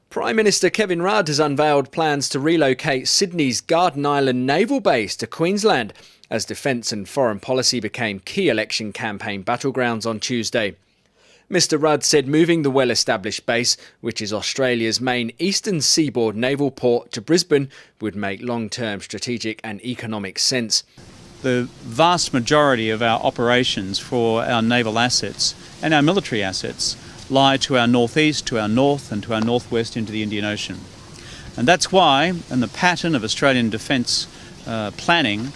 Prime Minister Kevin Rudd has unveiled plans to relocate Sydney's Garden Island Naval Base to Queensland as defence and foreign policy became key election campaign battlegrounds on Tuesday. Mr Rudd said moving the well-established base, which is Australia's main eastern seaboard naval port, to Brisbane would make long-term strategic and economic sense. The vast majority of our operations for our naval assets and our military assets lie to our northeast, to our north and to our northwest into the Indian Ocean. And that's why, in the pattern of Australian defence planning,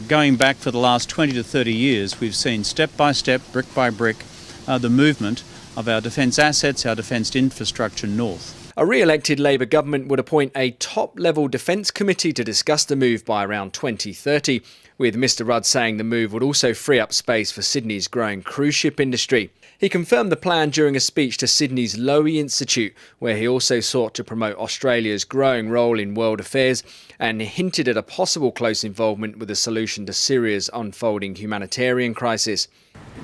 going back for the last 20 to 30 years, we've seen step by step, brick by brick, the movement of our defence assets, our defence infrastructure north. A re-elected Labor government would appoint a top-level defence committee to discuss the move by around 2030, with Mr Rudd saying the move would also free up space for Sydney's growing cruise ship industry. He confirmed the plan during a speech to Sydney's Lowy Institute, where he also sought to promote Australia's growing role in world affairs and hinted at a possible close involvement with a solution to Syria's unfolding humanitarian crisis.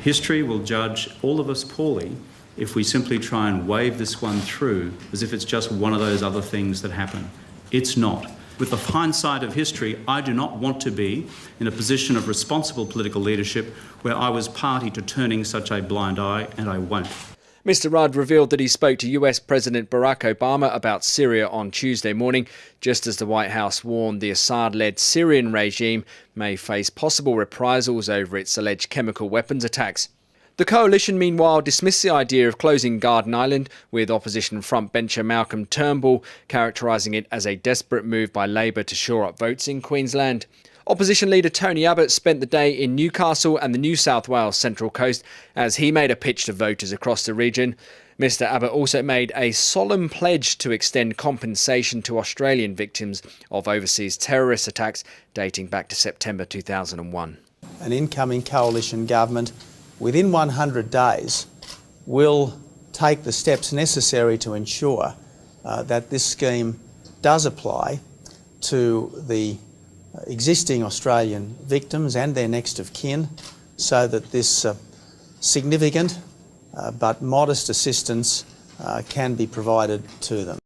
History will judge all of us poorly if we simply try and wave this one through as if it's just one of those other things that happen. It's not. With the hindsight of history, I do not want to be in a position of responsible political leadership where I was party to turning such a blind eye, and I won't. Mr Rudd revealed that he spoke to US President Barack Obama about Syria on Tuesday morning, just as the White House warned the Assad-led Syrian regime may face possible reprisals over its alleged chemical weapons attacks. The coalition, meanwhile, dismissed the idea of closing Garden Island, with opposition frontbencher Malcolm Turnbull characterising it as a desperate move by Labor to shore up votes in Queensland. Opposition leader Tony Abbott spent the day in Newcastle and the New South Wales Central Coast as he made a pitch to voters across the region. Mr Abbott also made a solemn pledge to extend compensation to Australian victims of overseas terrorist attacks dating back to September 2001. An incoming coalition government within 100 days will take the steps necessary to ensure that this scheme does apply to the existing Australian victims and their next of kin, so that this significant but modest assistance can be provided to them.